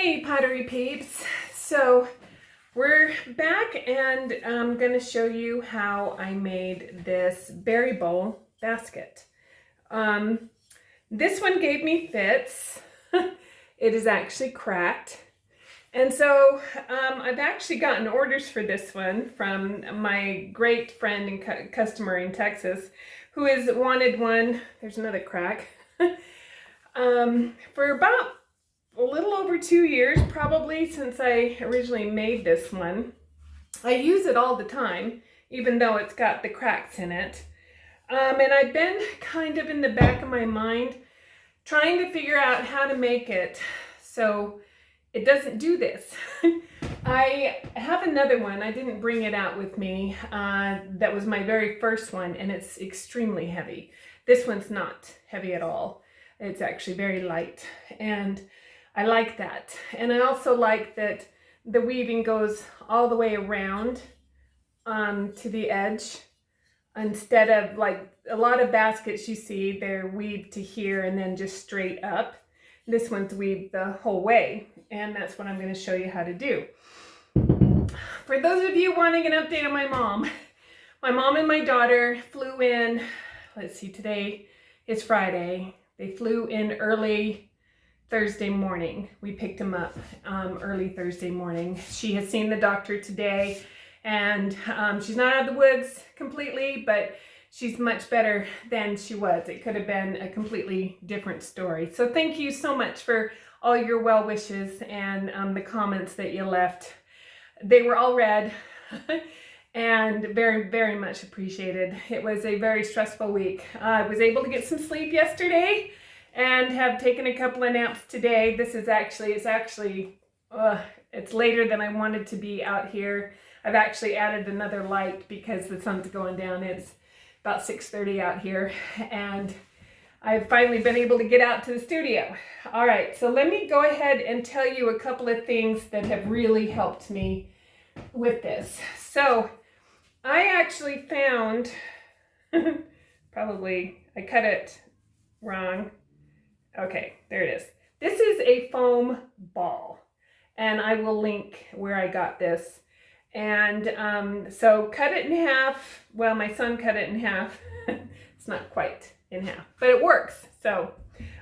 Hey Pottery peeps, so we're back and I'm going to show you how I made this berry bowl basket. This one gave me fits. It is actually cracked, and so I've actually gotten orders for this one from my great friend and customer in Texas who has wanted one. There's another crack. For about a little over 2 years, probably, since I originally made this one. I use it all the time, even though it's got the cracks in it. And I've been kind of in the back of my mind trying to figure out how to make it so it doesn't do this. I have another one. I didn't bring it out with me. That was my very first one, and it's extremely heavy. This one's not heavy at all. It's actually very light, and I like that. And I also like that the weaving goes all the way around to the edge, instead of like a lot of baskets you see, they're weaved to here and then just straight up. This one's weaved the whole way, and that's what I'm going to show you how to do. For those of you wanting an update on my mom and my daughter flew in, let's see, today is Friday. They flew in early Thursday morning. We picked him up early Thursday morning. She has seen the doctor today, and she's not out of the woods completely, but she's much better than she was. It could have been a completely different story. So thank you so much for all your well wishes and the comments that you left. They were all read and very, very much appreciated. It was a very stressful week. I was able to get some sleep yesterday and have taken a couple of naps today. This is it's later than I wanted to be out here. I've actually added another light because the sun's going down. It's about 6:30 out here, and I've finally been able to get out to the studio. All right, so let me go ahead and tell you a couple of things that have really helped me with this. So I actually found, probably I cut it wrong. Okay, there it is. This is a foam ball, and I will link where I got this. And so cut it in half. Well, my son cut it in half. It's not quite in half, but it works. So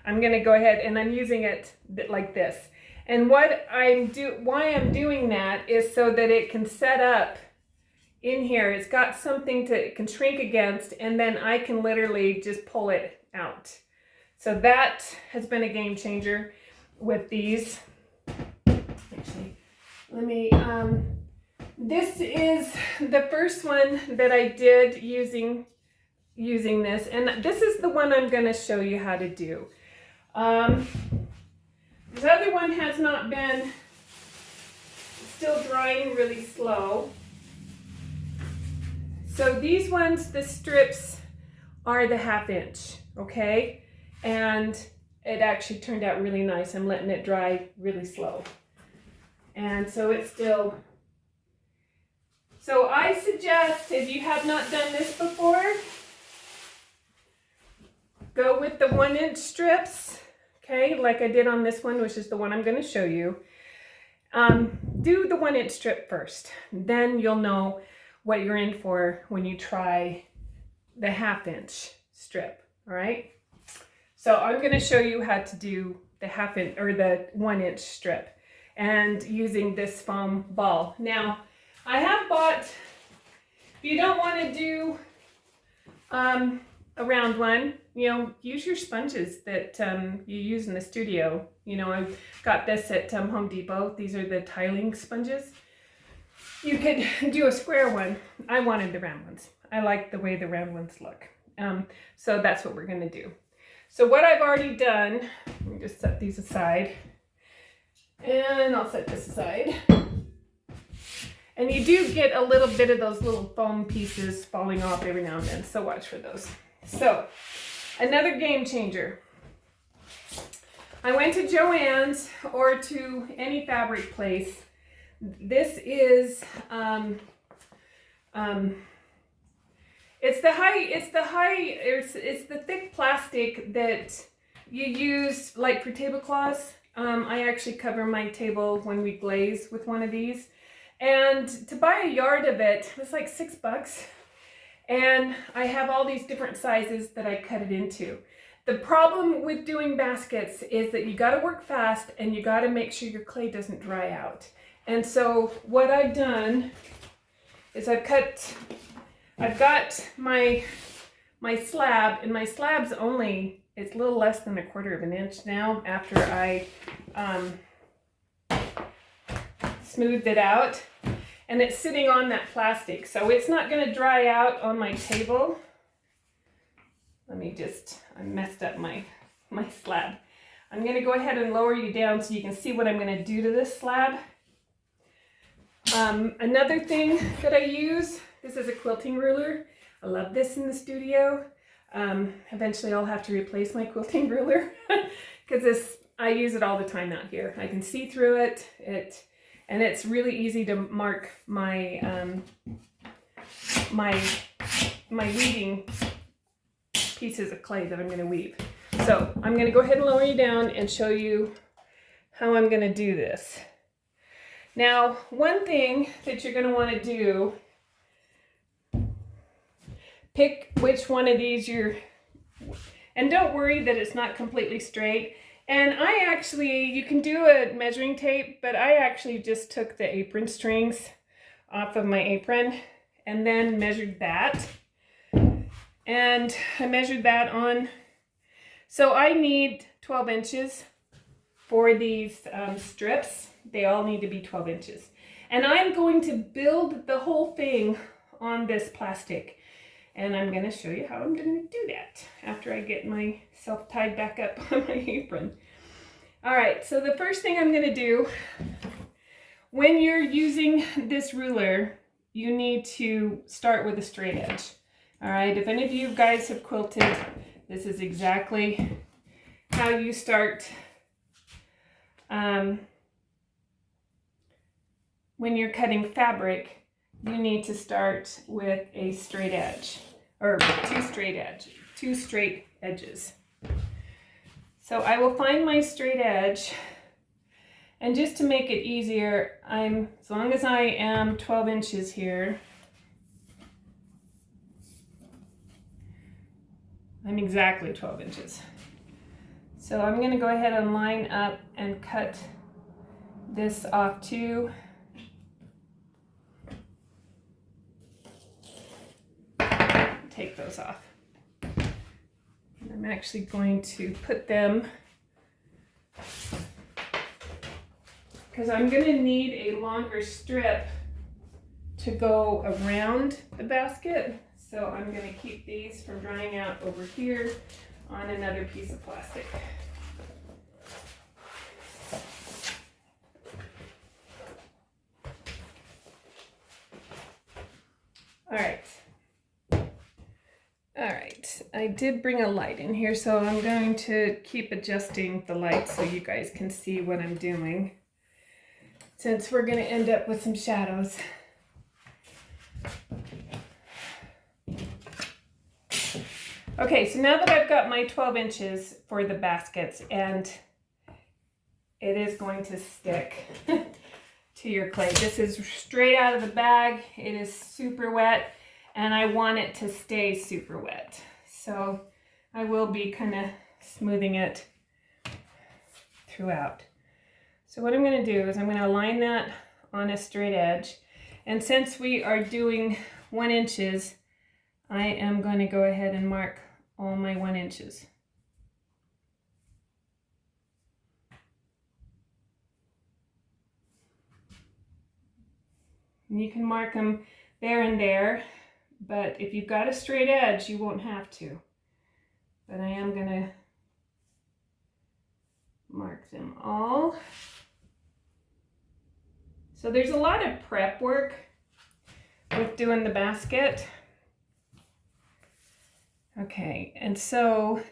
I'm going to go ahead, and I'm using it like this. And why I'm doing that is so that it can set up in here. It's got something it can shrink against, and then I can literally just pull it out. So that has been a game changer with these. Actually, let me, this is the first one that I did using this, and this is the one I'm going to show you how to do. This other one has not been, still drying really slow. So these ones, the strips are the 1/2 inch, okay? And it actually turned out really nice. I'm letting it dry really slow. And so it's still, so I suggest, if you have not done this before, go with the 1 inch strips, okay? Like I did on this one, which is the one I'm gonna show you. Do the 1 inch strip first. Then you'll know what you're in for when you try the 1/2 inch strip, all right? So I'm going to show you how to do the 1/2 inch or the 1 inch strip, and using this foam ball. Now, I have bought, if you don't want to do a round one, use your sponges that you use in the studio. I've got this at Home Depot. These are the tiling sponges. You could do a square one. I wanted the round ones. I like the way the round ones look. So that's what we're going to do. So what I've already done, let me just set these aside, and I'll set this aside. And you do get a little bit of those little foam pieces falling off every now and then, so watch for those. So, another game changer. I went to Joann's or to any fabric place. This is, it's the thick plastic that you use like for tablecloths. I actually cover my table when we glaze with one of these. And to buy a yard of it was like $6. And I have all these different sizes that I cut it into. The problem with doing baskets is that you gotta work fast and you gotta make sure your clay doesn't dry out. And so what I've done is I've got my slab, and my slab's only, it's a little less than 1/4 of an inch now after I smoothed it out. And it's sitting on that plastic, so it's not going to dry out on my table. Let me just, I messed up my slab. I'm going to go ahead and lower you down so you can see what I'm going to do to this slab. Another thing that I use, this is a quilting ruler. I love this in the studio. Eventually I'll have to replace my quilting ruler because I use it all the time out here. I can see through it. And it's really easy to mark my my weaving pieces of clay that I'm going to weave. So I'm going to go ahead and lower you down and show you how I'm going to do this. Now, one thing that you're going to want to do, pick which one of these and don't worry that it's not completely straight. And I actually, you can do a measuring tape, but I actually just took the apron strings off of my apron and then measured that. And I measured that on, so I need 12 inches for these strips. They all need to be 12 inches. And I'm going to build the whole thing on this plastic. And I'm going to show you how I'm going to do that after I get myself tied back up on my apron. All right, so the first thing I'm going to do, when you're using this ruler, you need to start with a straight edge. All right, if any of you guys have quilted, this is exactly how you start. When you're cutting fabric, you need to start with a straight edge, or two straight edges. So I will find my straight edge, and just to make it easier, as long as I am 12 inches here, I'm exactly 12 inches. So I'm going to go ahead and line up and cut this off too. Take those off. And I'm actually going to put them, because I'm going to need a longer strip to go around the basket. So I'm going to keep these from drying out over here on another piece of plastic. All right. All right, I did bring a light in here, so I'm going to keep adjusting the light so you guys can see what I'm doing, since we're going to end up with some shadows. Okay, so now that I've got my 12 inches for the baskets, and it is going to stick to your clay. This is straight out of the bag. It is super wet. And I want it to stay super wet. So I will be kind of smoothing it throughout. So what I'm going to do is I'm going to line that on a straight edge. And since we are doing 1 inches, I am going to go ahead and mark all my 1 inches. And you can mark them there and there. But if you've got a straight edge, you won't have to. But I am going to mark them all. So there's a lot of prep work with doing the basket. Okay, and so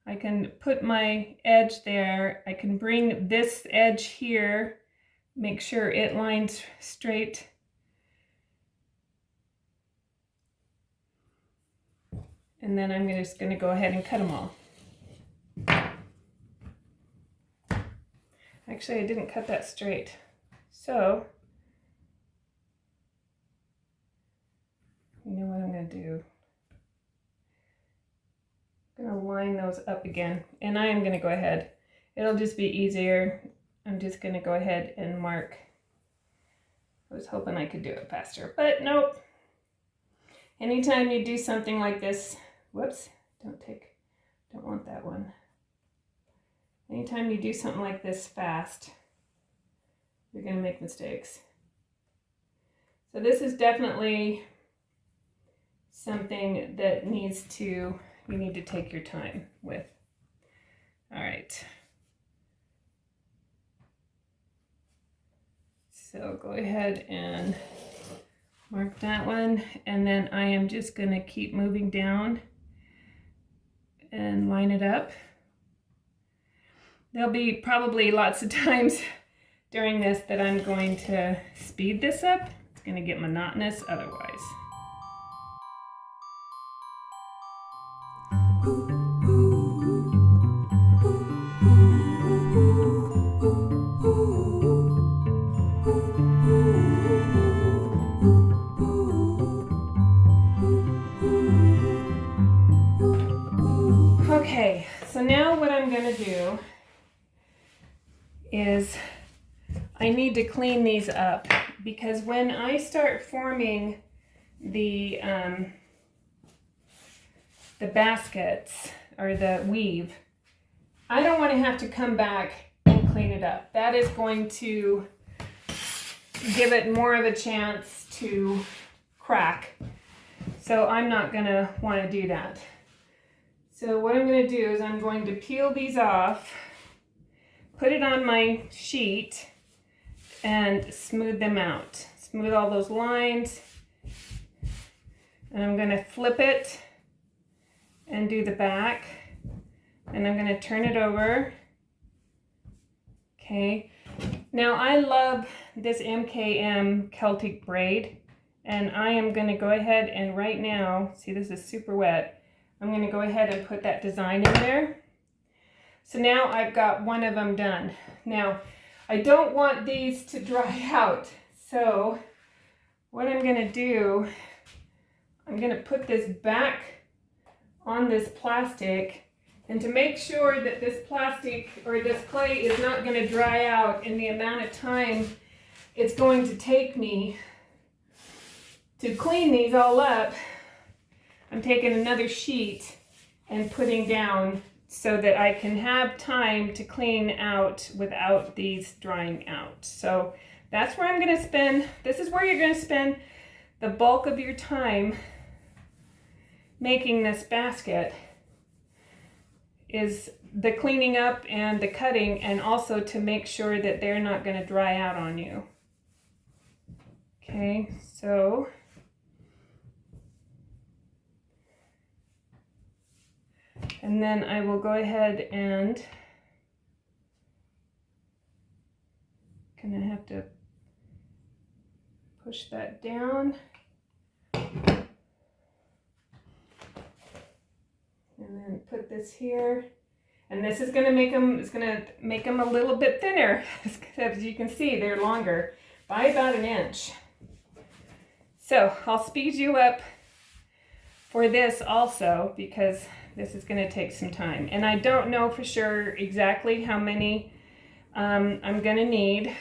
I can put my edge there. I can bring this edge here, make sure it lines straight. And then I'm just going to go ahead and cut them all. Actually, I didn't cut that straight. So, you know what I'm going to do? I'm going to line those up again. And I am going to go ahead. It'll just be easier. I'm just going to go ahead and mark. I was hoping I could do it faster, but nope. Anytime you do something like this, whoops, don't want that one. Anytime you do something like this fast, you're going to make mistakes. So this is definitely something that you need to take your time with. All right. So go ahead and mark that one, and then I am just going to keep moving down and line it up. There'll be probably lots of times during this that I'm going to speed this up. It's going to get monotonous otherwise. Okay, so now what I'm going to do is I need to clean these up, because when I start forming the baskets or the weave, I don't want to have to come back and clean it up. That is going to give it more of a chance to crack. So I'm not going to want to do that. So what I'm going to do is I'm going to peel these off, put it on my sheet, and smooth them out. Smooth all those lines. And I'm going to flip it and do the back. And I'm going to turn it over. Okay. Now I love this MKM Celtic braid. And I am going to go ahead and right now, see, this is super wet. I'm going to go ahead and put that design in there. So now I've got one of them done. Now, I don't want these to dry out. So what I'm going to do, I'm going to put this back on this plastic, and to make sure that this plastic or this clay is not going to dry out in the amount of time it's going to take me to clean these all up, I'm taking another sheet and putting down so that I can have time to clean out without these drying out. So that's where I'm going to spend, this is where you're going to spend the bulk of your time making this basket, is the cleaning up and the cutting, and also to make sure that they're not going to dry out on you. Okay, so and then I will go ahead and gonna have to push that down. And then put this here. And this is gonna make them, it's gonna make them a little bit thinner. As you can see, they're longer by about an inch. So I'll speed you up for this also, because this is going to take some time. And I don't know for sure exactly how many I'm going to need.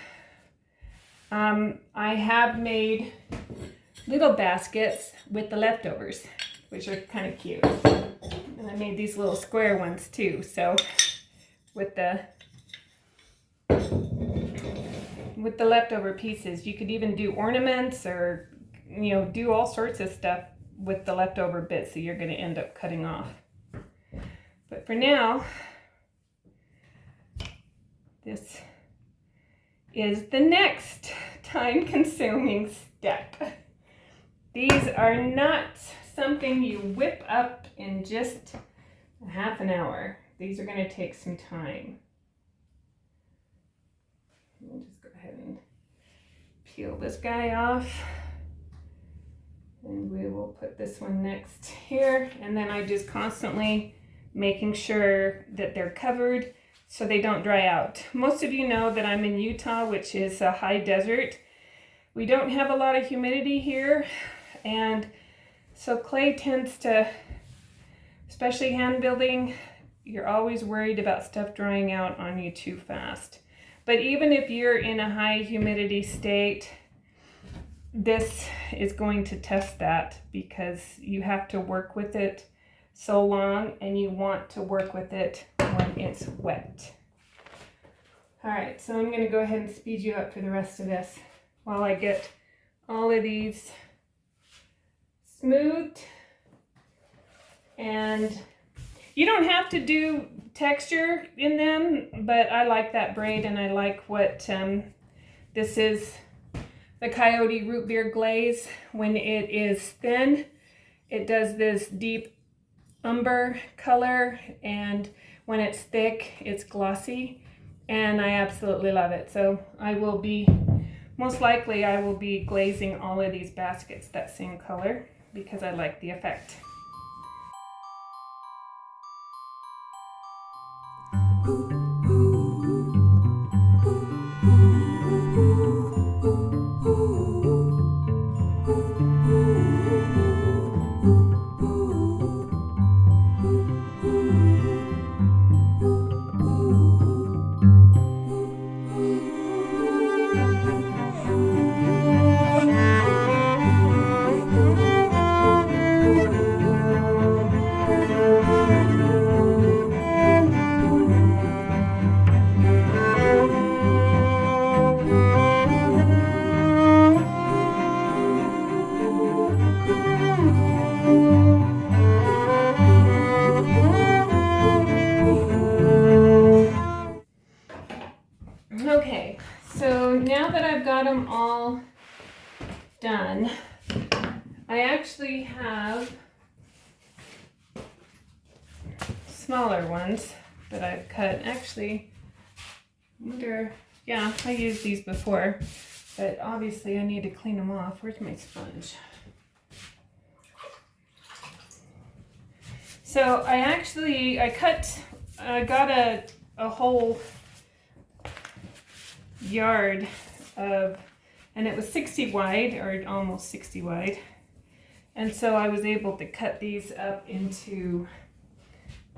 I have made little baskets with the leftovers, which are kind of cute. And I made these little square ones too. So with the leftover pieces, you could even do ornaments, or, you know, do all sorts of stuff with the leftover bits that you're going to end up cutting off. But for now, this is the next time-consuming step. These are not something you whip up in just a half an hour. These are going to take some time. I'll just go ahead and peel this guy off. And we will put this one next here. And then I just constantly making sure that they're covered so they don't dry out. Most of you know that I'm in Utah, which is a high desert. We don't have a lot of humidity here, and so clay tends to, especially hand building, you're always worried about stuff drying out on you too fast. But even if you're in a high humidity state, this is going to test that, because you have to work with it so long and you want to work with it when it's wet. All right, so I'm going to go ahead and speed you up for the rest of this while I get all of these smoothed. And you don't have to do texture in them, but I like that braid, and I like what this is, the Coyote root beer glaze. When it is thin, it does this deep umber color, and when it's thick, it's glossy, and I absolutely love it. So I will be, most likely I will be glazing all of these baskets that same color, because I like the effect. Okay, so now that I've got them all done, I actually have smaller ones that I've cut. Actually, I wonder, yeah, I used these before, but obviously I need to clean them off. Where's my sponge? So I got a whole yard of, and it was 60 wide, or almost 60 wide, and so I was able to cut these up into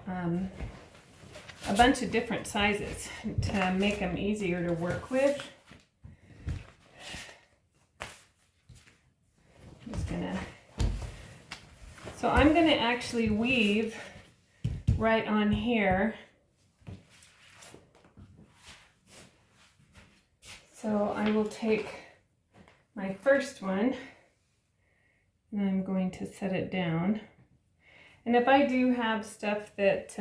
a bunch of different sizes to make them easier to work with. So I'm gonna actually weave right on here. So I will take my first one and I'm going to set it down. And if I do have stuff that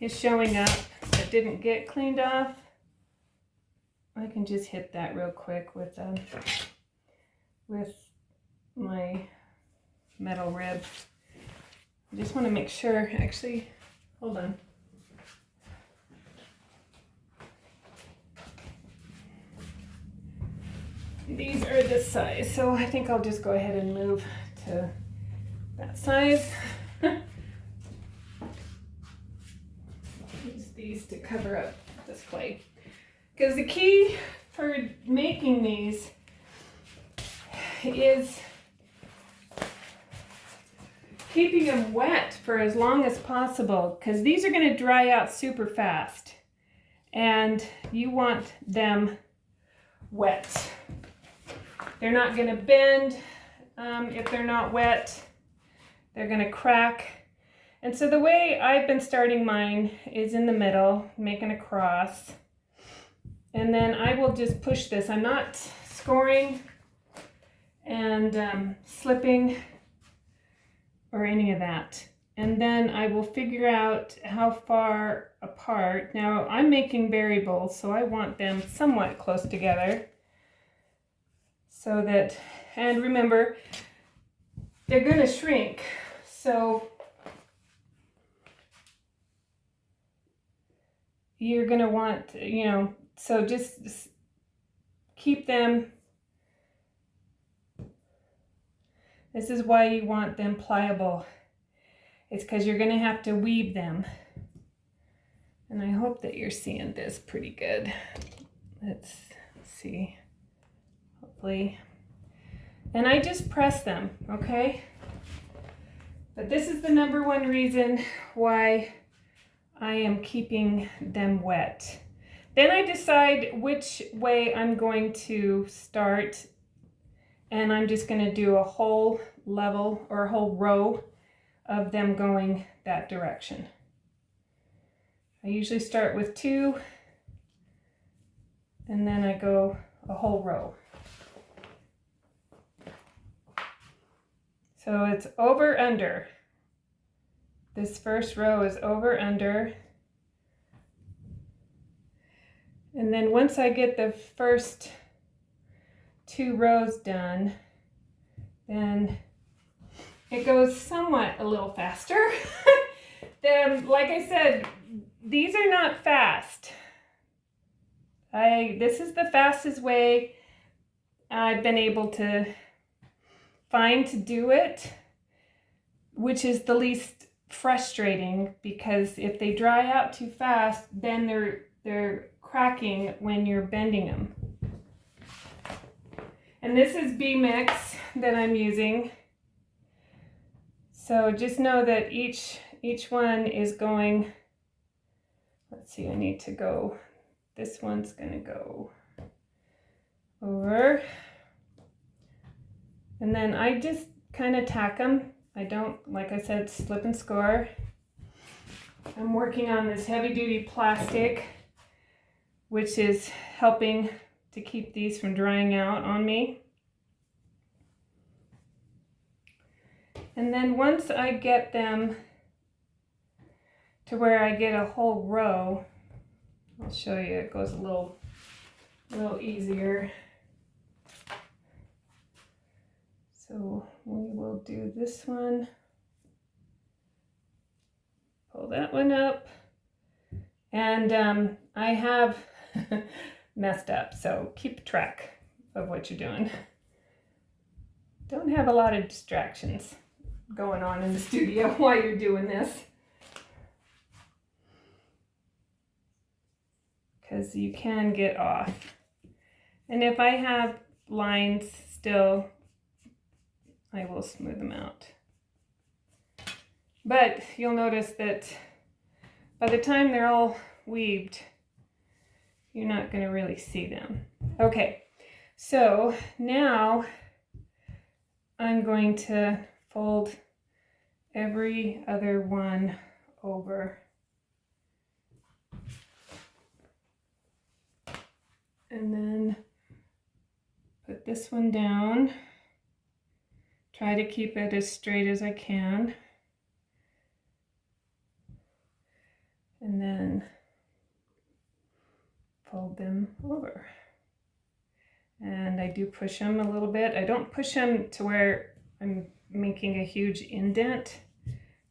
is showing up that didn't get cleaned off, I can just hit that real quick with my metal rib. I just want to make sure, actually, hold on. These are this size, so I think I'll just go ahead and move to that size. Use these to cover up this clay. Because the key for making these is keeping them wet for as long as possible, because these are going to dry out super fast and you want them wet. They're not going to bend if they're not wet. They're going to crack. And so the way I've been starting mine is in the middle, making a cross. And then I will just push this. I'm not scoring and slipping or any of that. And then I will figure out how far apart. Now I'm making berry bowls, so I want them somewhat close together. So that, and remember, they're going to shrink. So you're going to want, so just keep them. This is why you want them pliable. It's because you're going to have to weave them. And I hope that you're seeing this pretty good. Let's see, hopefully. And I just press them, okay? But this is the number one reason why I am keeping them wet. Then I decide which way I'm going to start, and I'm just going to do a whole level or a whole row of them going that direction. I usually start with 2, and then I go a whole row. So it's over, under. This first row is over, under. And then once I get the first 2 rows done, then it goes somewhat a little faster. Then, like I said, these are not fast. This is the fastest way I've been able to find to do it, which is the least frustrating, because if they dry out too fast, then they're cracking when you're bending them. And this is B-Mix that I'm using. So just know that each one is going, let's see, I need to go, this one's gonna go over. And then I just kind of tack them. I don't, like I said, slip and score. I'm working on this heavy duty plastic, which is helping to keep these from drying out on me. And then once I get them to where I get a whole row, I'll show you, it goes a little easier. So we will do this one, pull that one up, and I have messed up, so keep track of what you're doing. Don't have a lot of distractions going on in the studio while you're doing this, because you can get off. And if I have lines still, I will smooth them out. But you'll notice that by the time they're all weaved, you're not going to really see them. Okay, so now I'm going to fold every other one over. And then put this one down. Try to keep it as straight as I can. And then fold them over. And I do push them a little bit. I don't push them to where I'm making a huge indent,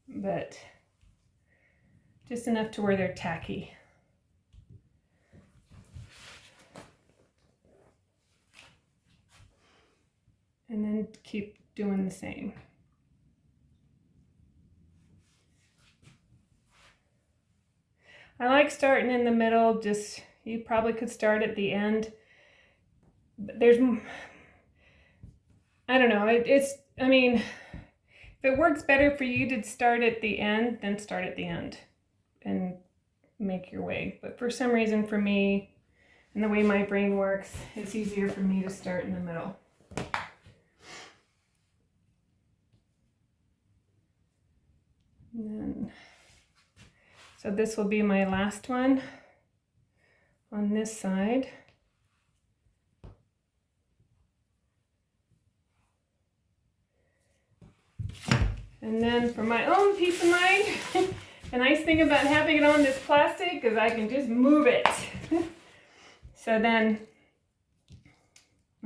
but just enough to where they're tacky. And then keep doing the same. I like starting in the middle, just, you probably could start at the end. But there's, I don't know, I mean, if it works better for you to start at the end, then start at the end and make your way. But for some reason, for me, and the way my brain works, it's easier for me to start in the middle. And then, so this will be my last one on this side. And then for my own peace of mind, the nice thing about having it on this plastic is I can just move it. So then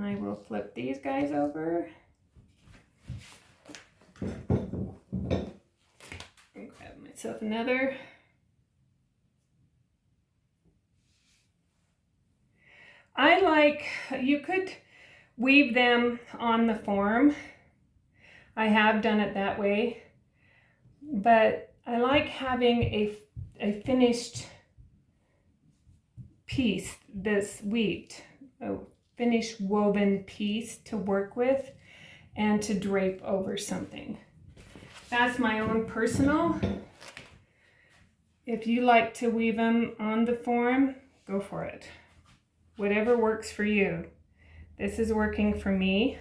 I will flip these guys over. Grab myself another. I like, you could weave them on the form. I have done it that way, but I like having a finished piece, this a finished woven piece to work with and to drape over something. That's my own personal. If you like to weave them on the form, go for it. Whatever works for you. This is working for me.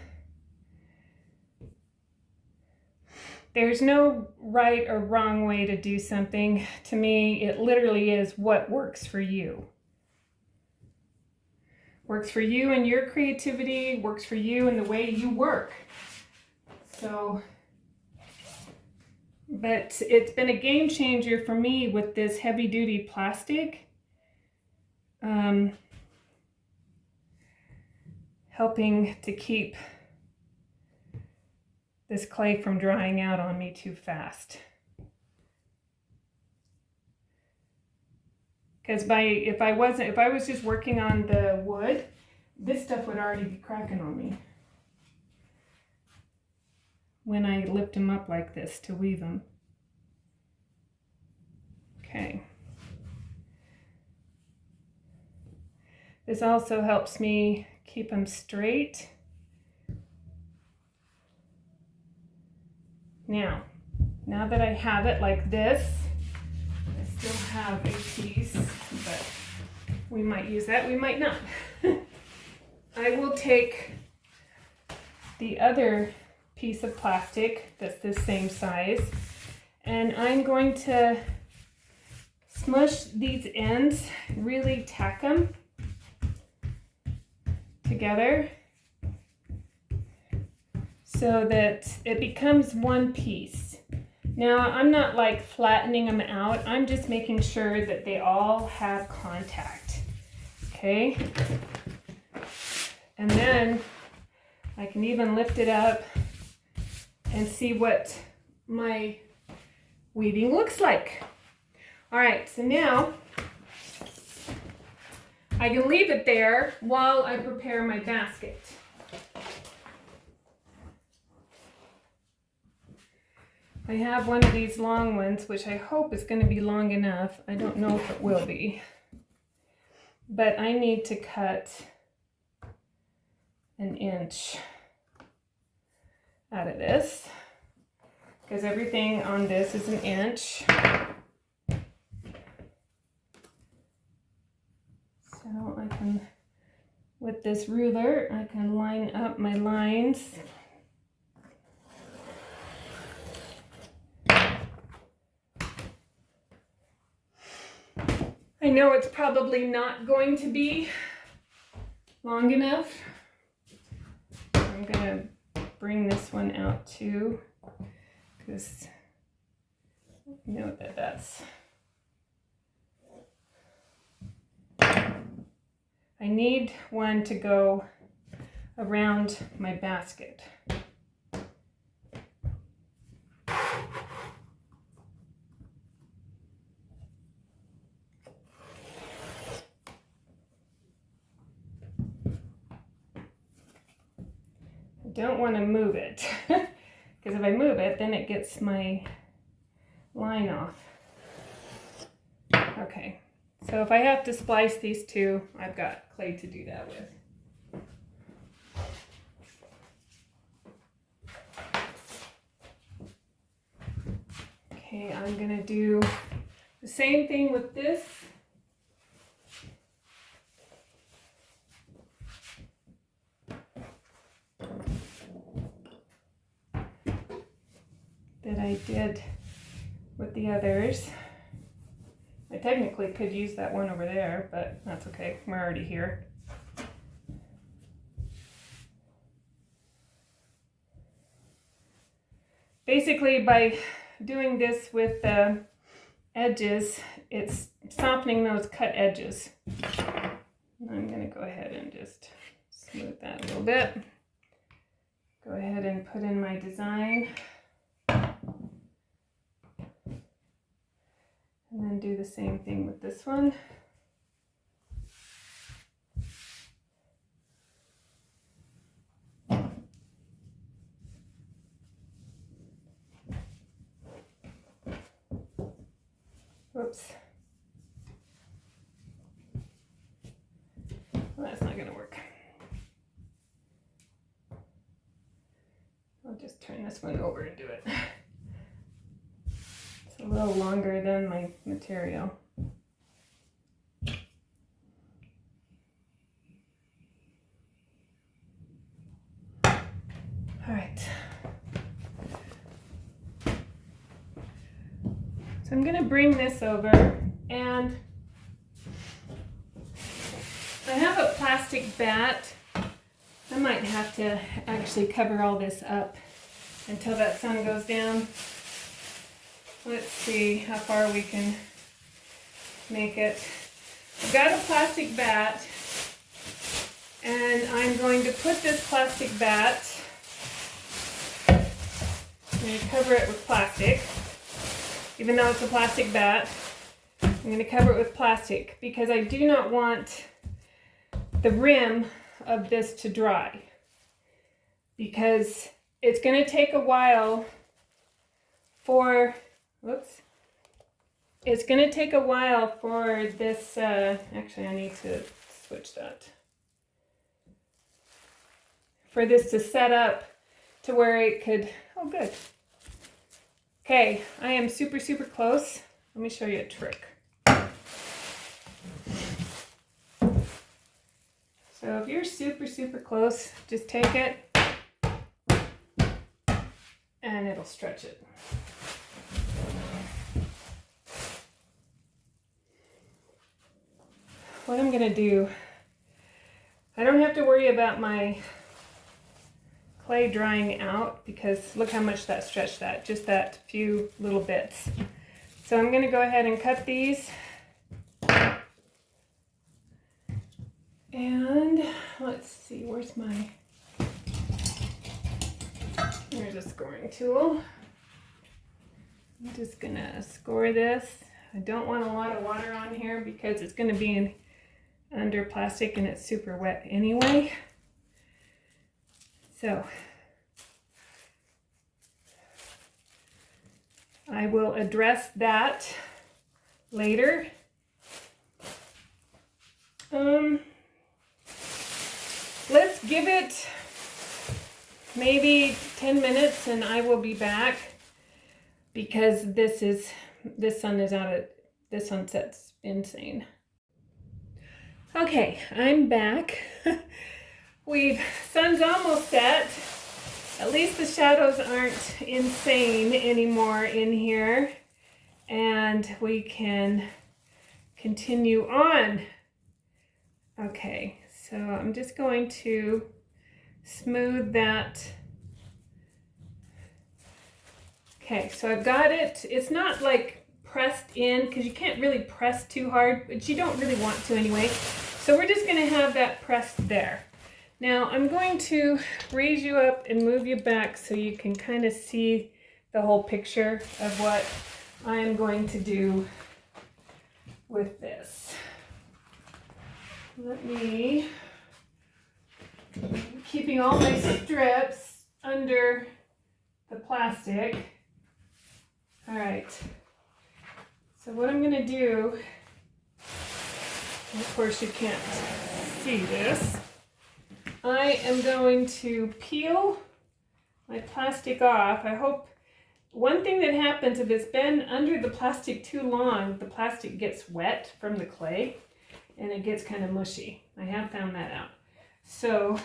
There's no right or wrong way to do something. To me, it literally is what works for you. Works for you and your creativity, works for you and the way you work. So, but it's been a game changer for me with this heavy duty plastic. Helping to keep this clay from drying out on me too fast. Because if I was just working on the wood, this stuff would already be cracking on me when I lift them up like this to weave them. Okay. This also helps me keep them straight. Now that I have it like this, I still have a piece, but we might use that, we might not. I will take the other piece of plastic that's the same size, and I'm going to smush these ends, really tack them together so that it becomes one piece. Now, I'm not like flattening them out. I'm just making sure that they all have contact. Okay? And then I can even lift it up and see what my weaving looks like. All right, so now I can leave it there while I prepare my basket. I have one of these long ones, which I hope is going to be long enough. I don't know if it will be. But I need to cut an inch out of this, because everything on this is an inch. So I can, with this ruler, I can line up my lines. I know it's probably not going to be long enough. I'm gonna bring this one out too, because I know that's, I need one to go around my basket. Don't want to move it, because if I move it, then it gets my line off. Okay, so if I have to splice these two, I've got clay to do that with. Okay, I'm gonna do the same thing with this. That I did with the others. I technically could use that one over there, but that's okay, we're already here. Basically, by doing this with the edges, it's softening those cut edges. I'm gonna go ahead and just smooth that a little bit. Go ahead and put in my design. And then do the same thing with this one. Whoops. not gonna work. I'll just turn this one over and do it. It's a little longer than my material. All right. So I'm gonna bring this over, and I have a plastic bat. I might have to actually cover all this up until that sun goes down. Let's see how far we can make it. I've got a plastic bat, and I'm going to put this plastic bat, I'm going to cover it with plastic. Even though it's a plastic bat, I'm going to cover it with plastic because I do not want the rim of this to dry, because it's going to take a while for, it's going to take a while for this, actually I need to switch that, for this to set up to where it could, oh good. Okay, I am super, super close. Let me show you a trick. So if you're super, super close, just take it and it'll stretch it. What I'm gonna do, I don't have to worry about my clay drying out because look how much that stretched that, just that few little bits. So I'm gonna go ahead and cut these. And let's see, where's my, here's a scoring tool. I'm just gonna score this. I don't want a lot of water on here because it's gonna be under plastic and it's super wet anyway. So I will address that later. Let's give it maybe 10 minutes and I will be back because this sunset's insane. Okay, I'm back. Sun's almost set. At least the shadows aren't insane anymore in here. And we can continue on. Okay, so I'm just going to smooth that. Okay, so I've got it. It's not like pressed in because you can't really press too hard, but you don't really want to anyway. So we're just gonna have that pressed there. Now I'm going to raise you up and move you back so you can kind of see the whole picture of what I'm going to do with this. Let me, keeping all my strips under the plastic. All right, so what I'm gonna do, and of course you can't see this, I am going to peel my plastic off. I hope, one thing that happens if it's been under the plastic too long, the plastic gets wet from the clay and it gets kind of mushy. I have found that out. So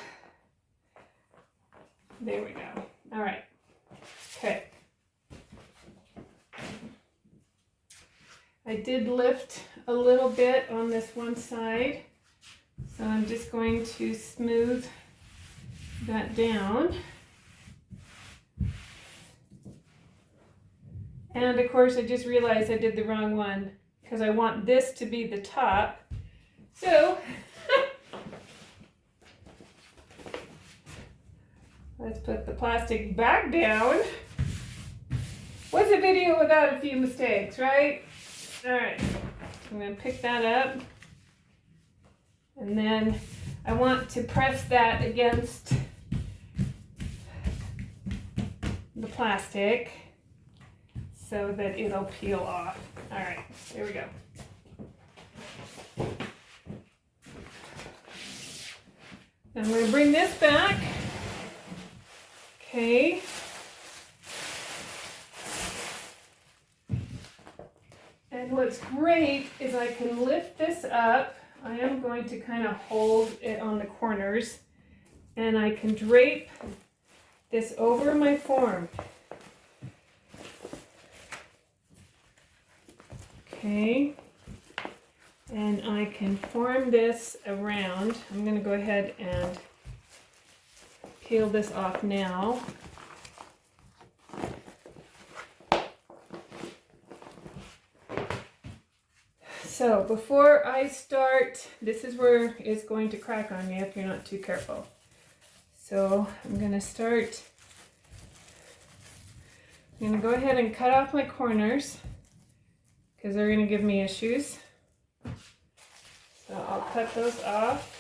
there we go. All right, okay. I did lift a little bit on this one side. So I'm just going to smooth that down. And of course I just realized I did the wrong one because I want this to be the top. So let's put the plastic back down. What's a video without a few mistakes, right? All right, I'm going to pick that up. And then I want to press that against the plastic so that it'll peel off. All right, here we go. I'm going to bring this back. Okay. And what's great is I can lift this up. I am going to kind of hold it on the corners, and I can drape this over my form. Okay. And I can form this around. I'm going to go ahead and peel this off now. So before I start, this is where it's going to crack on you if you're not too careful. So I'm going to start, I'm going to go ahead and cut off my corners because they're going to give me issues. So I'll cut those off.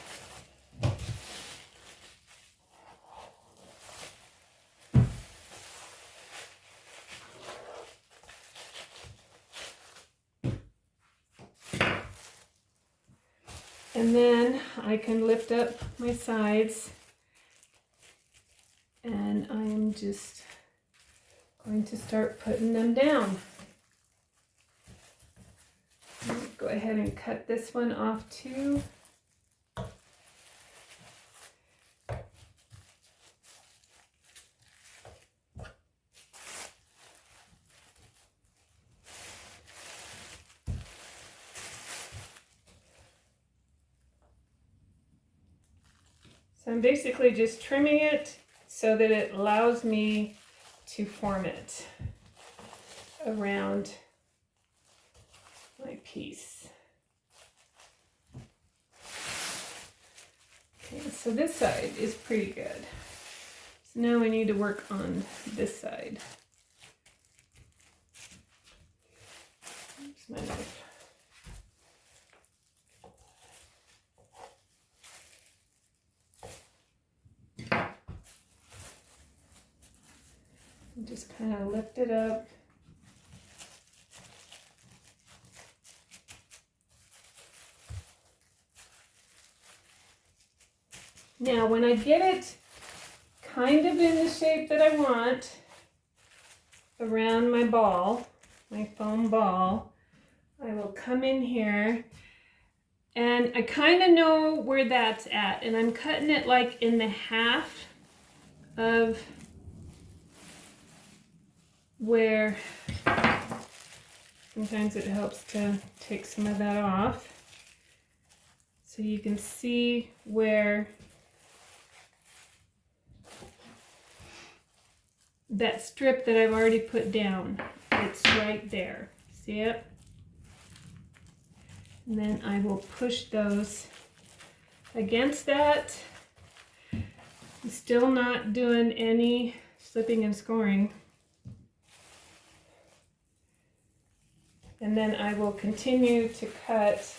And then I can lift up my sides, and I'm just going to start putting them down. Go ahead and cut this one off too. So I'm basically just trimming it so that it allows me to form it around my piece. Okay, so this side is pretty good. So now we need to work on this side. Oops, my knife. Just kind of lift it up. Now, when I get it kind of in the shape that I want around my ball, my foam ball, I will come in here, and I kind of know where that's at, and I'm cutting it like in the half of where sometimes it helps to take some of that off so you can see where that strip that I've already put down, it's right there. See it? And then I will push those against that. I'm still not doing any slipping and scoring. And then I will continue to cut.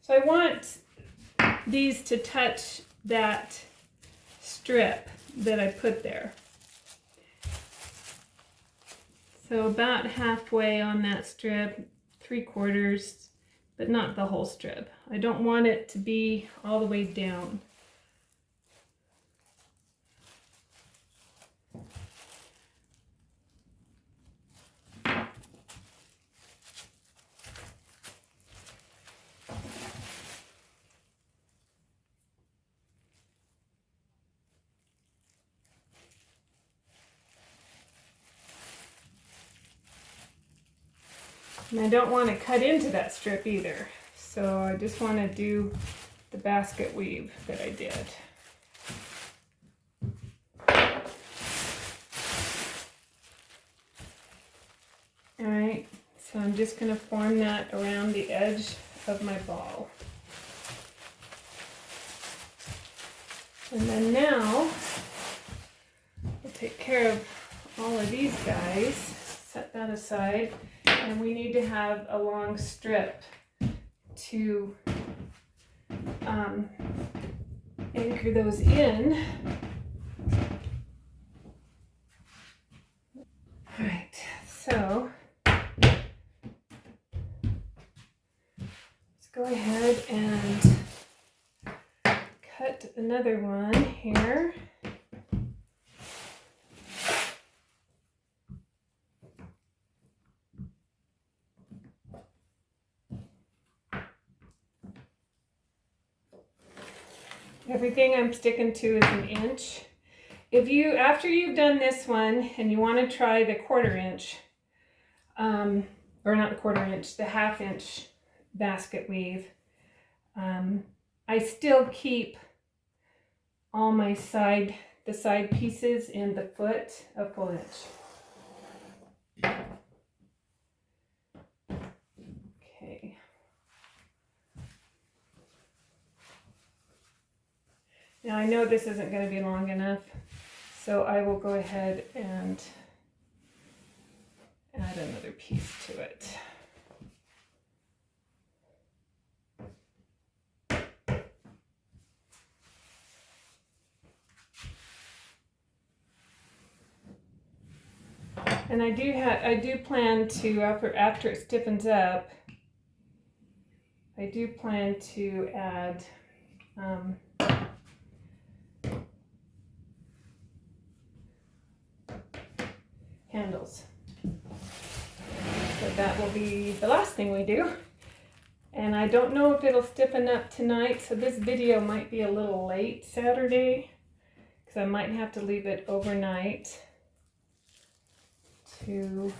So I want these to touch that strip that I put there. So about halfway on that strip, 3/4, but not the whole strip. I don't want it to be all the way down. And I don't want to cut into that strip either. So I just want to do the basket weave that I did. All right, so I'm just going to form that around the edge of my ball. And then now we'll take care of all of these guys, set that aside. And we need to have a long strip to anchor those in. All right, so let's go ahead and cut another one here. Everything I'm sticking to is an inch. If you, after you've done this one and you want to try the 1/4 inch, or not the 1/4 inch, the 1/2 inch basket weave, I still keep all my the side pieces in the foot a full inch. Okay. Now I know this isn't going to be long enough, so I will go ahead and add another piece to it. And I do plan to, after it stiffens up, I do plan to add handles. So that will be the last thing we do. And I don't know if it'll stiffen up tonight, so this video might be a little late Saturday, because I might have to leave it overnight to,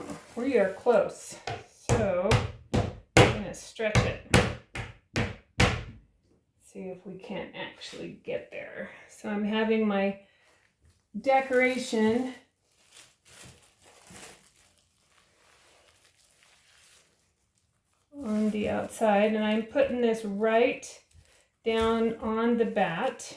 oh, we are close. So I'm gonna stretch it. See if we can't actually get there. So I'm having my decoration on the outside, and I'm putting this right down on the bat.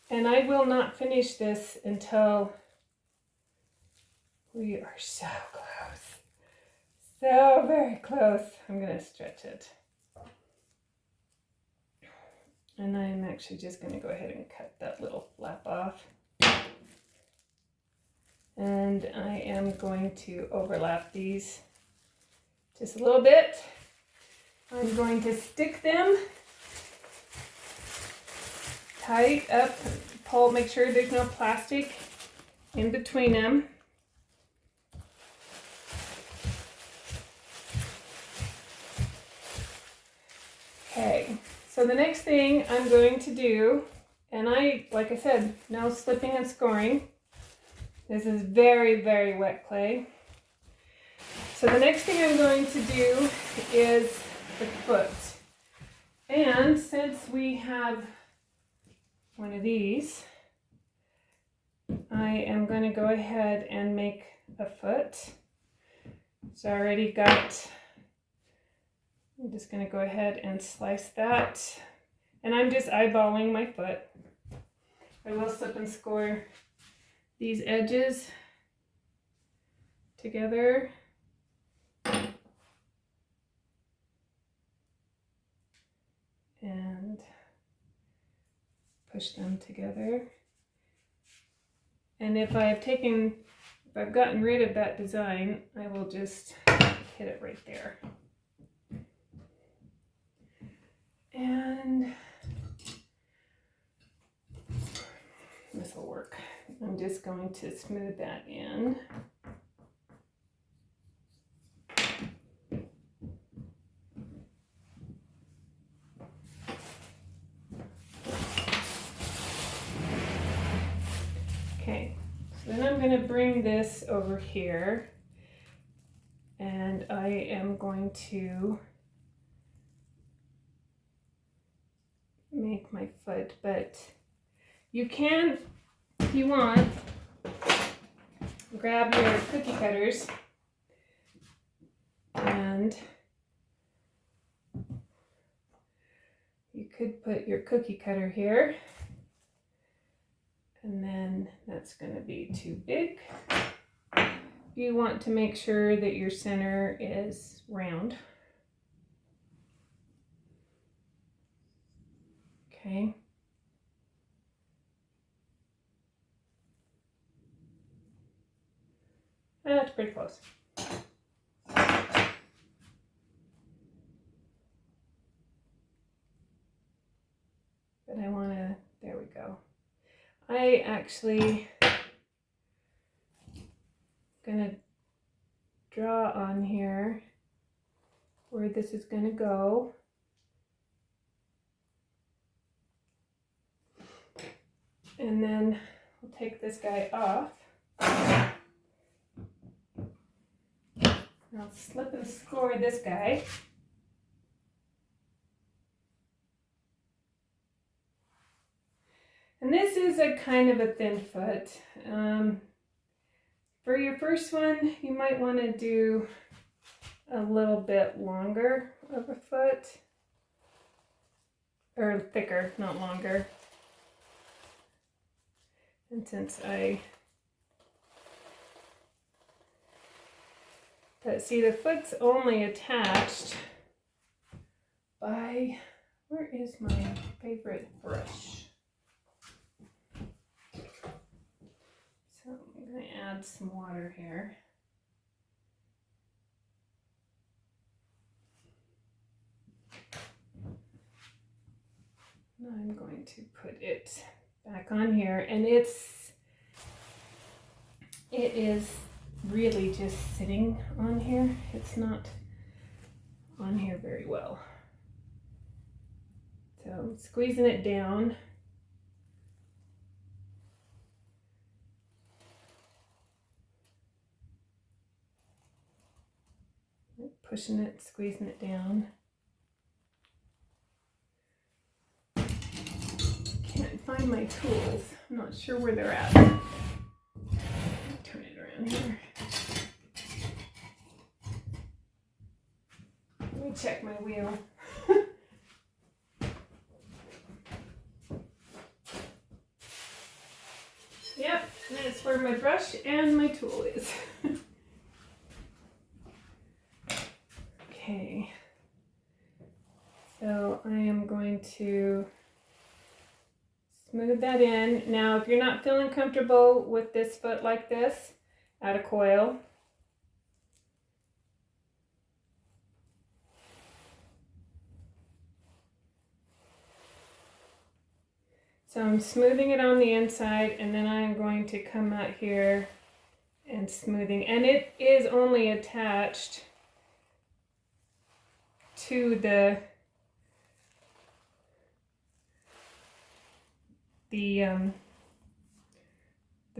And I will not finish this until we are so close. So very close. I'm going to stretch it. And I'm actually just going to go ahead and cut that little flap off. And I am going to overlap these just a little bit. I'm going to stick them tight up, pull, make sure there's no plastic in between them. Okay, so the next thing I'm going to do, and like I said, no slipping and scoring. This is very, very wet clay. So the next thing I'm going to do is the foot. And since we have one of these, I am going to go ahead and make a foot. So I already got, I'm just going to go ahead and slice that. And I'm just eyeballing my foot. I will slip and score these edges together. And push them together. And if I've gotten rid of that design, I will just hit it right there. And this will work. I'm just going to smooth that in. Okay, so then I'm going to bring this over here, and I am going to make my foot, but you can, if you want, grab your cookie cutters and you could put your cookie cutter here, and then that's going to be too big. You want to make sure that your center is round. Okay. That's pretty close. But I want to, there we go. I actually gonna draw on here where this is gonna go. And then we'll take this guy off. I'll slip and score this guy. And this is a kind of a thin foot. For your first one, you might want to do a little bit longer of a foot. Or thicker, not longer. And since but see, the foot's only attached by, where is my favorite brush? So I'm going to add some water here. Now I'm going to put it back on here, and it is really just sitting on here. It's not on here very well. So I'm squeezing it down. Pushing it, squeezing it down. Can't find my tools. I'm not sure where they're at. Turn it around here. Let me check my wheel. Yep, that's where my brush and my tool is. Okay, so I am going to smooth that in. Now, if you're not feeling comfortable with this foot like this, add a coil. So I'm smoothing it on the inside, and then I'm going to come out here and smoothing. And it is only attached to the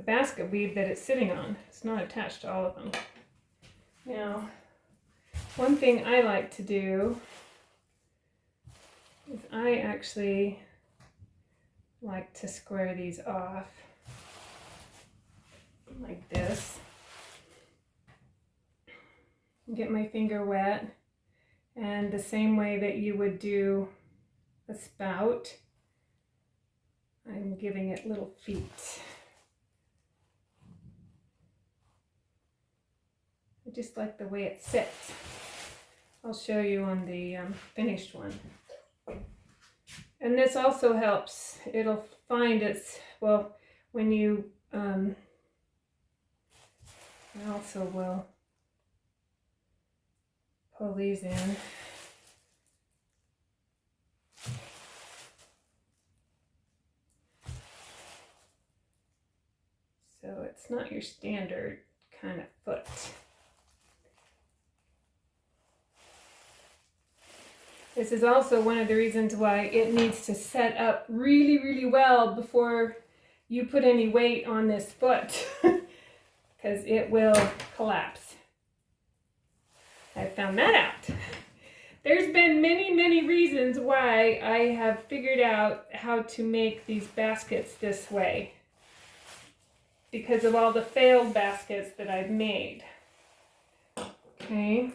basket weave that it's sitting on. It's not attached to all of them. Now, one thing I like to do is I actually like to square these off like this. Get my finger wet, and the same way that you would do a spout, I'm giving it little feet. I just like the way it sits. I'll show you on the finished one. And this also helps. It'll find its, well, when you, I also will pull these in. So it's not your standard kind of foot. This is also one of the reasons why it needs to set up really, really well before you put any weight on this foot, because it will collapse. I found that out. There's been many, many reasons why I have figured out how to make these baskets this way, because of all the failed baskets that I've made. Okay.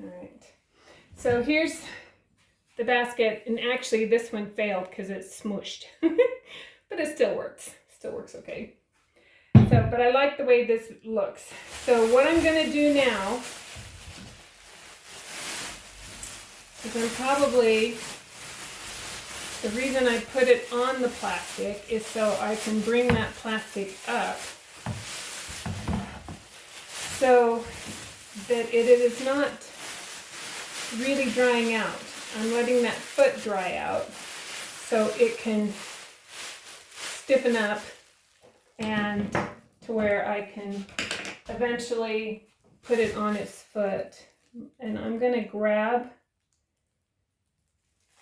All right. So here's the basket, and actually this one failed because it's smooshed, but it still works. Still works okay. So, but I like the way this looks. So what I'm going to do now is I'm probably The reason I put it on the plastic is so I can bring that plastic up so that it is not really drying out. I'm letting that foot dry out so it can stiffen up and to where I can eventually put it on its foot. And I'm going to grab,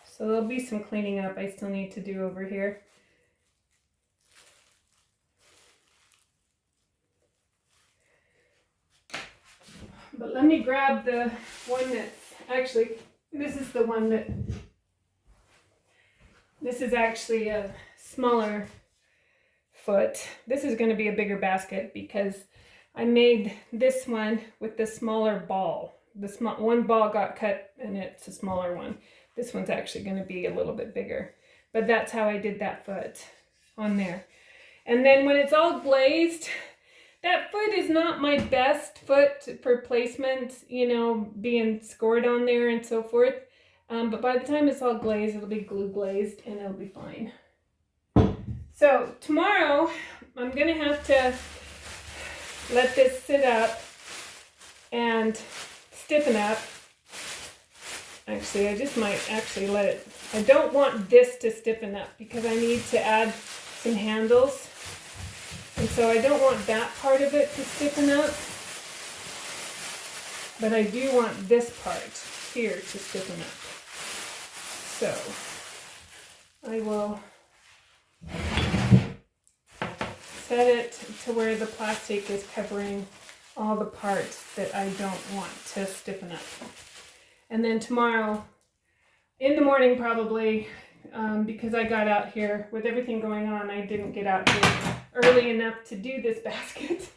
so there'll be some cleaning up I still need to do over here. But let me grab the one that's actually, this is the one that, this is actually a smaller foot. This is going to be a bigger basket because I made this one with the smaller ball. The one ball got cut and it's a smaller one. This one's actually going to be a little bit bigger. But that's how I did that foot on there. And then when it's all glazed, that foot is not my best foot for placement, you know, being scored on there and so forth. But by the time it's all glazed, it'll be glue glazed and it'll be fine. So tomorrow, I'm going to have to let this sit up and stiffen up. Actually, I just might actually let it, I don't want this to stiffen up because I need to add some handles. And so I don't want that part of it to stiffen up, but I do want this part here to stiffen up. So I will set it to where the plastic is covering all the parts that I don't want to stiffen up. And then tomorrow, in the morning probably, because I got out here with everything going on, I didn't get out here early enough to do this basket.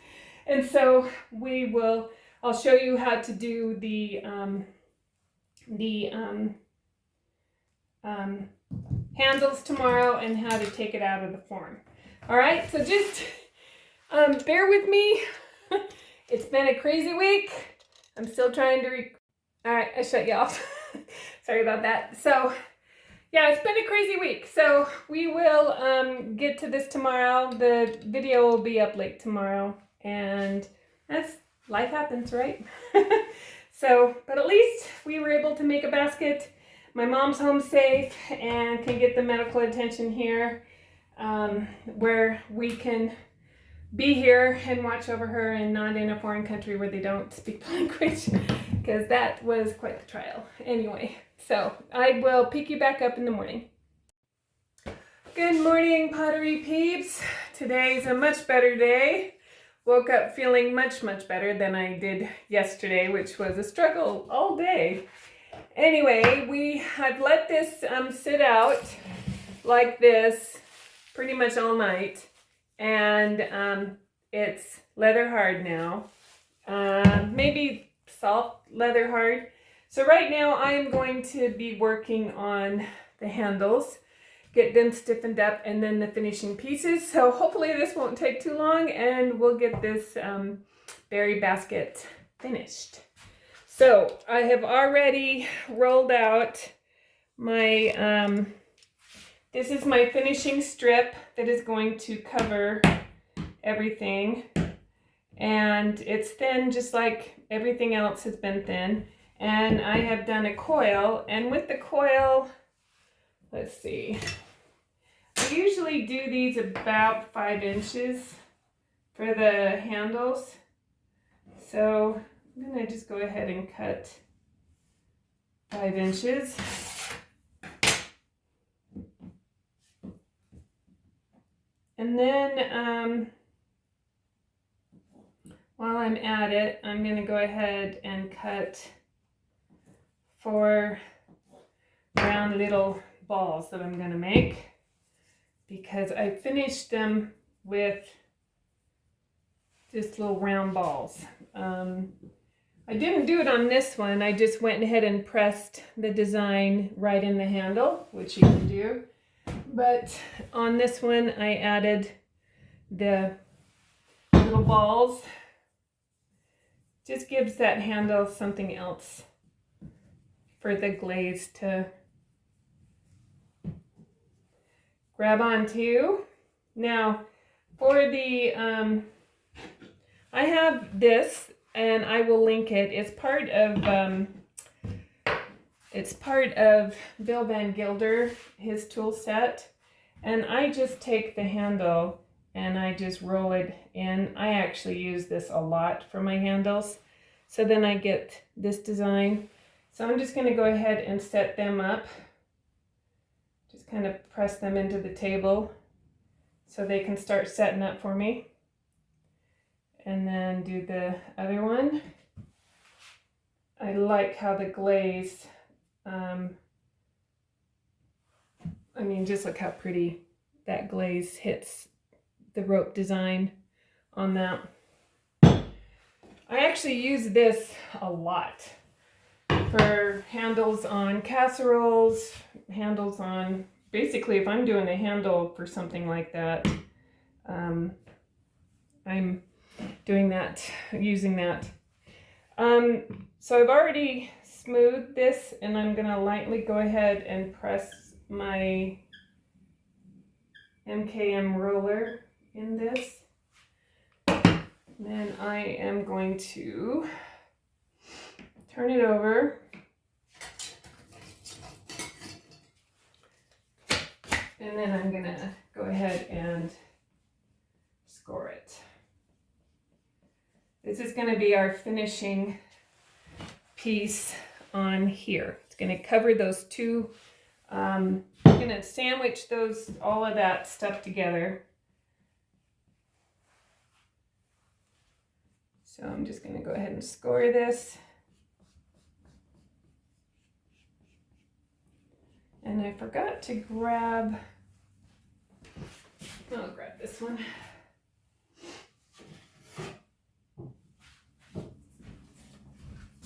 And so I'll show you how to do the handles tomorrow and how to take it out of the form. All right, so just bear with me. It's been a crazy week. I'm still trying to all right, I shut you off. Sorry about that. So yeah, it's been a crazy week. So we will get to this tomorrow. The video will be up late tomorrow, and that's life happens, right? So, but at least we were able to make a basket. My mom's home safe and can get the medical attention here, where we can be here and watch over her and not in a foreign country where they don't speak the language, because that was quite the trial. Anyway, so I will pick you back up in the morning. Good morning, Pottery peeps. Today's a much better day. Woke up feeling much better than I did yesterday, which was a struggle all day. Anyway, I've let this sit out like this pretty much all night, and it's leather hard now, maybe soft leather hard. So right now I'm going to be working on the handles, get them stiffened up, and then the finishing pieces. So hopefully this won't take too long and we'll get this berry basket finished. So I have already rolled out my, this is my finishing strip that is going to cover everything. And it's thin just like everything else has been thin. And I have done a coil, and with the coil, let's see, I usually do these about 5 inches for the handles. So I'm gonna just go ahead and cut 5 inches. And then while I'm at it, I'm gonna go ahead and cut 4 round little balls that I'm gonna make, because I finished them with just little round balls. I didn't do it on this one. I just went ahead and pressed the design right in the handle, which you can do. But on this one, I added the little balls. Just gives that handle something else for the glaze to grab onto. Now, for the, I have this, and I will link it. It's part of Bill Van Gilder, his tool set. And I just take the handle and I just roll it in. I actually use this a lot for my handles. So then I get this design. So I'm just gonna go ahead and set them up. Just kind of press them into the table so they can start setting up for me. And then do the other one. I like how the glaze, I mean, just look how pretty that glaze hits the rope design on that. I actually use this a lot for handles on casseroles, handles on, basically if I'm doing a handle for something like that, I'm doing that, using that. So I've already smoothed this, and I'm gonna lightly go ahead and press my MKM roller in this. Then I am going to turn it over. And then I'm gonna go ahead and score it. This is gonna be our finishing piece on here. It's gonna cover those two, I'm gonna sandwich those, all of that stuff together. So I'm just gonna go ahead and score this. And I forgot to grab, I'll grab this one.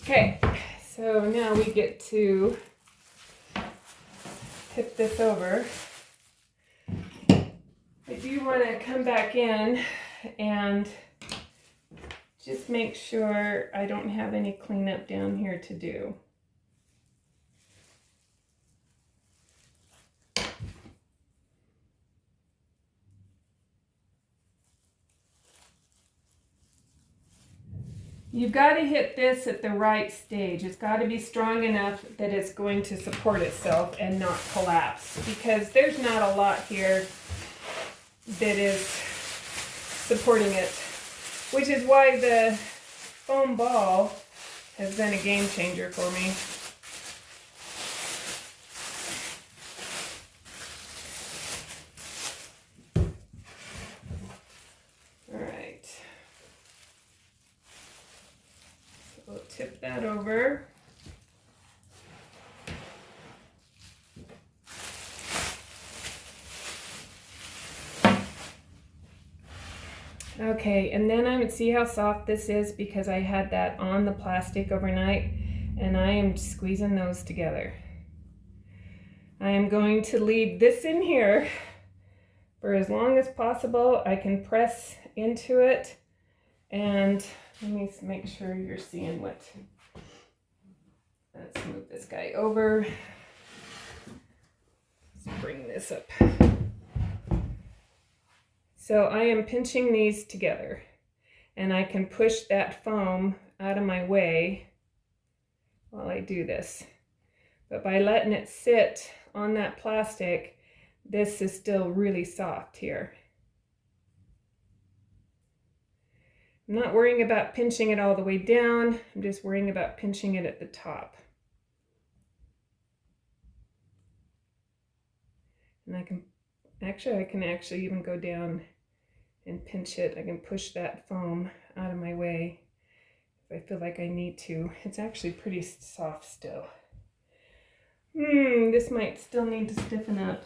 Okay, so now we get to tip this over. I do want to come back in and just make sure I don't have any cleanup down here to do. You've got to hit this at the right stage. It's got to be strong enough that it's going to support itself and not collapse, because there's not a lot here that is supporting it, which is why the foam ball has been a game changer for me. We'll tip that over. Okay, and then I would see how soft this is, because I had that on the plastic overnight, and I am squeezing those together. I am going to leave this in here for as long as possible. I can press into it, and let me make sure you're seeing what. Let's move this guy over. Let's bring this up. So I am pinching these together, and I can push that foam out of my way while I do this. But by letting it sit on that plastic, this is still really soft here. I'm not worrying about pinching it all the way down. I'm just worrying about pinching it at the top. And I can actually even go down and pinch it. I can push that foam out of my way if I feel like I need to. It's actually pretty soft still. This might still need to stiffen up.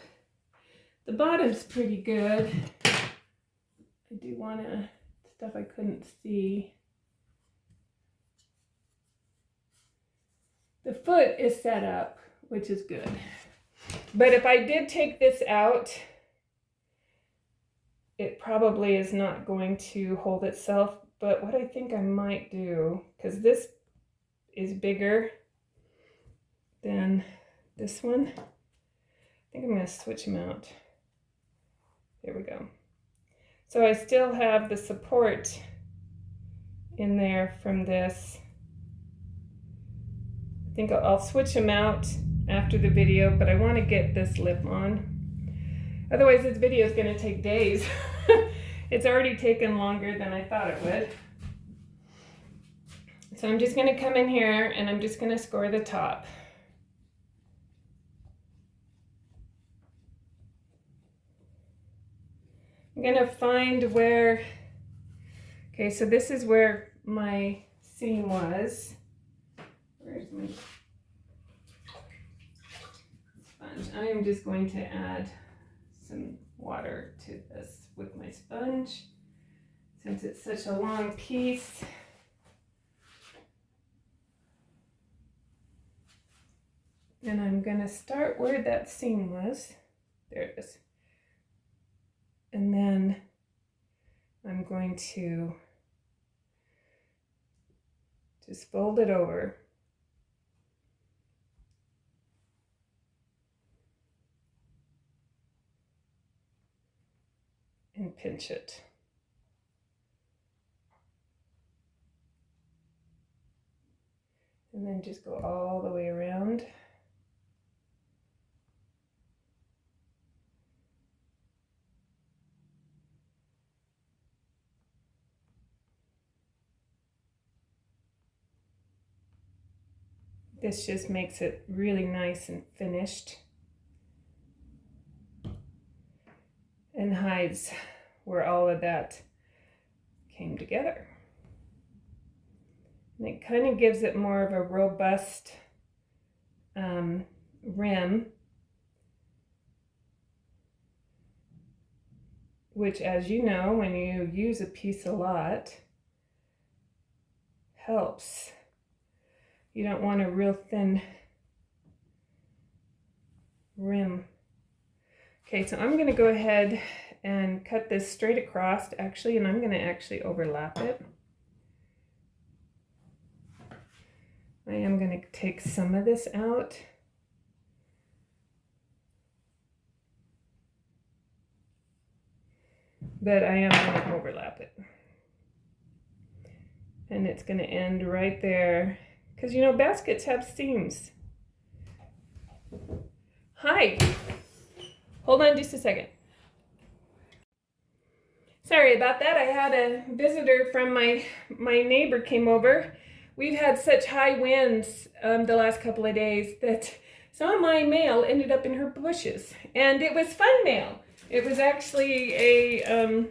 The bottom's pretty good. I do want to, stuff I couldn't see. The foot is set up, which is good. But if I did take this out, it probably is not going to hold itself. But what I think I might do, because this is bigger than this one, I think I'm going to switch them out. There we go. So I still have the support in there from this. I think I'll switch them out after the video, but I want to get this lip on. Otherwise this video is going to take days. It's already taken longer than I thought it would. So I'm just going to come in here and I'm just going to score the top. I'm going to find where, okay, so this is where my seam was. Where's my sponge? I am just going to add some water to this with my sponge since it's such a long piece. And I'm going to start where that seam was. There it is. And then I'm going to just fold it over. And pinch it. And then just go all the way around. This just makes it really nice and finished. And hides where all of that came together. And it kind of gives it more of a robust rim, which, as you know, when you use a piece a lot, helps. You don't want a real thin rim. Okay, so I'm going to go ahead and cut this straight across, actually, and I'm going to actually overlap it. I am going to take some of this out. But I am going to overlap it. And it's going to end right there. Because, you know, baskets have seams. Hi. Hold on just a second. Sorry about that. I had a visitor from my neighbor came over. We've had such high winds the last couple of days that some of my mail ended up in her bushes. And it was fun mail. It was actually a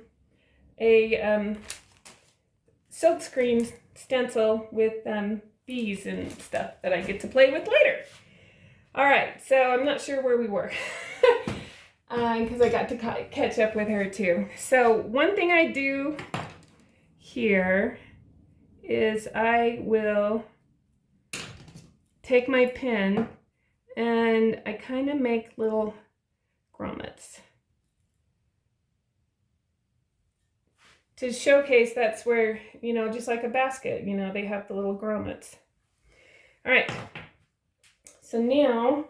silkscreen stencil with bees and stuff that I get to play with later. All right, so I'm not sure where we were. Because I got to catch up with her too. So one thing I do here is I will take my pen and I kind of make little grommets to showcase that's where, you know, just like a basket, you know, they have the little grommets. All right, so now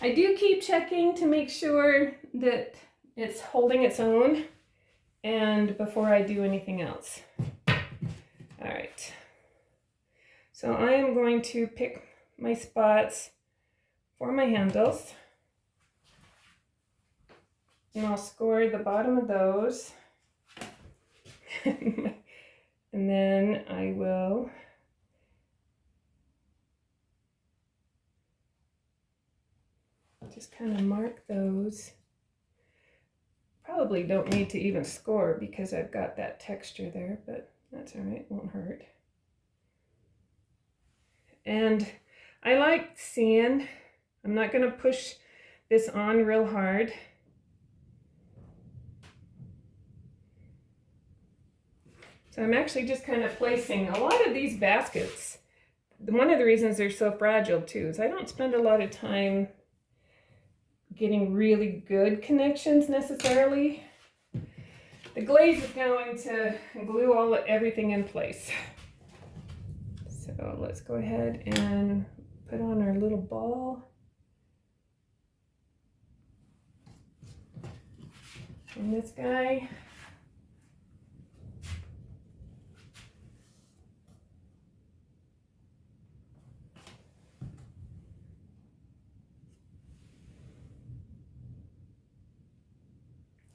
I do keep checking to make sure that it's holding its own and before I do anything else. All right, so I am going to pick my spots for my handles and I'll score the bottom of those. And then I will just kind of mark those. Probably don't need to even score because I've got that texture there, but that's all right, won't hurt. And I like seeing, I'm not going to push this on real hard. So I'm actually just kind of placing a lot of these baskets. One of the reasons they're so fragile too is I don't spend a lot of time getting really good connections necessarily. The glaze is going to glue everything in place. So let's go ahead and put on our little ball. And this guy,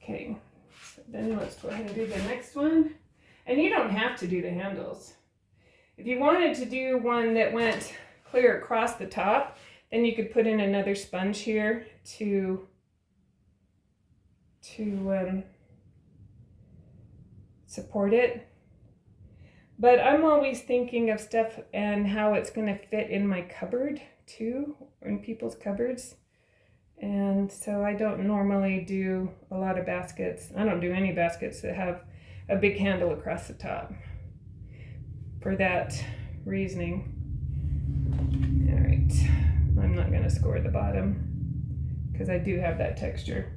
okay, so then let's go ahead and do the next one. And you don't have to do the handles. If you wanted to do one that went clear across the top, then you could put in another sponge here to support it. But I'm always thinking of stuff and how it's going to fit in my cupboard too, in people's cupboards. And so I don't normally do a lot of baskets. I don't do any baskets that have a big handle across the top for that reasoning. All right, I'm not going to score the bottom because I do have that texture.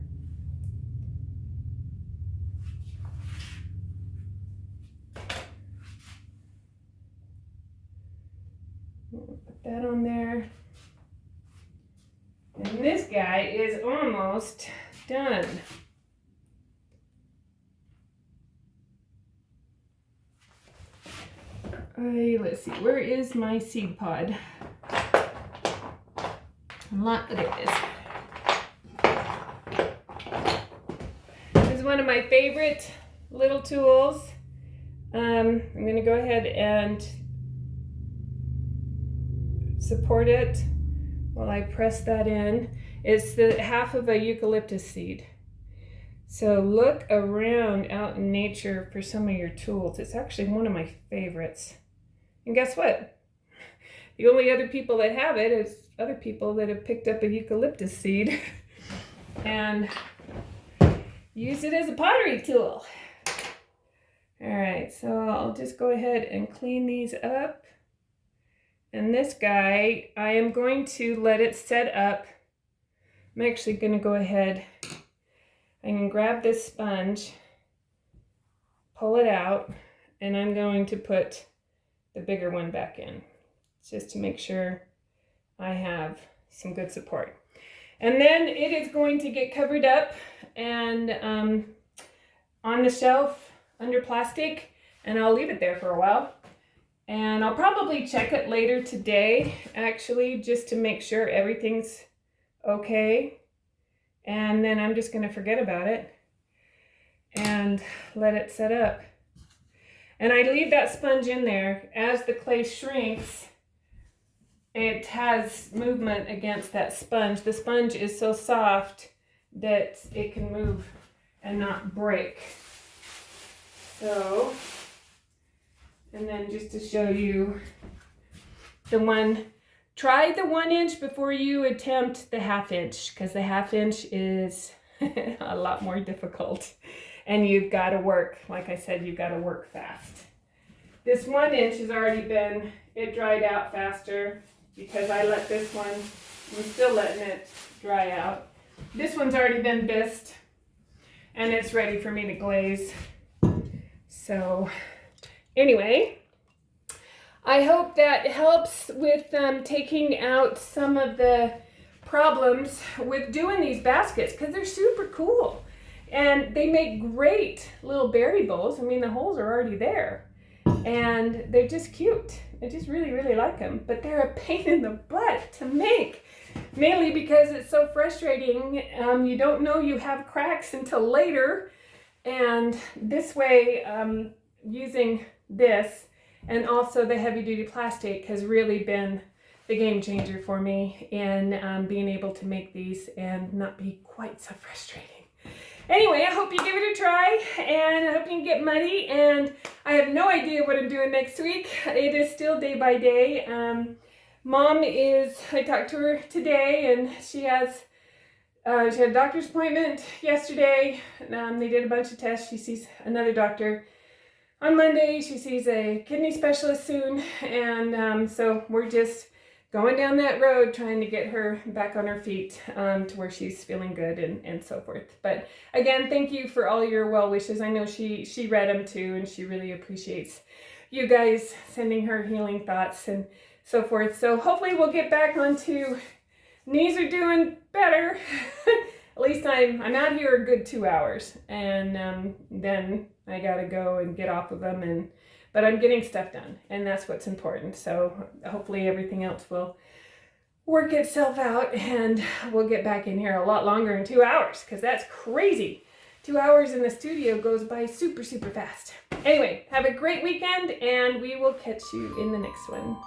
Put that on there. And this guy is almost done. Let's see, where is my seed pod? There it is. This is one of my favorite little tools. I'm going to go ahead and support it while I press that in. It's the half of a eucalyptus seed. So look around out in nature for some of your tools. It's actually one of my favorites. And guess what? The only other people that have it is other people that have picked up a eucalyptus seed and use it as a pottery tool. All right, so I'll just go ahead and clean these up. And this guy, I am going to let it set up. I'm actually going to go ahead, I can grab this sponge, pull it out, and I'm going to put the bigger one back in, just to make sure I have some good support. And then it is going to get covered up and on the shelf under plastic, and I'll leave it there for a while. And I'll probably check it later today, actually, just to make sure everything's okay. And then I'm just going to forget about it and let it set up. And I leave that sponge in there. As the clay shrinks, it has movement against that sponge. The sponge is so soft that it can move and not break. So, and then just to show you the one, try the 1 inch before you attempt the 1/2 inch, because the 1/2 inch is a lot more difficult. And you've got to work, like I said, you've got to work fast. This 1 inch has already been, it dried out faster because I let this one, I'm still letting it dry out. This one's already been bisqued and it's ready for me to glaze. So anyway, I hope that helps with taking out some of the problems with doing these baskets, because they're super cool. And they make great little berry bowls. I mean, the holes are already there. And they're just cute. I just really, really like them. But they're a pain in the butt to make. Mainly because it's so frustrating. You don't know you have cracks until later. And this way, using this and also the heavy-duty plastic has really been the game changer for me in being able to make these and not be quite so frustrating. Anyway, I hope you give it a try, and I hope you can get muddy, and I have no idea what I'm doing next week. It is still day by day. Mom is, I talked to her today, and she had a doctor's appointment yesterday. They did a bunch of tests. She sees another doctor on Monday. She sees a kidney specialist soon, and so we're just going down that road trying to get her back on her feet to where she's feeling good and so forth. But again, thank you for all your well wishes. I know she read them too, and she really appreciates you guys sending her healing thoughts and so forth. So hopefully we'll get back onto, knees are doing better. least I'm out here a good 2 hours, and then I gotta go and get off of them, but I'm getting stuff done, and that's what's important. So hopefully everything else will work itself out, and we'll get back in here a lot longer in 2 hours, because that's crazy. 2 hours in the studio goes by super, super fast. Anyway, have a great weekend, and we will catch you in the next one.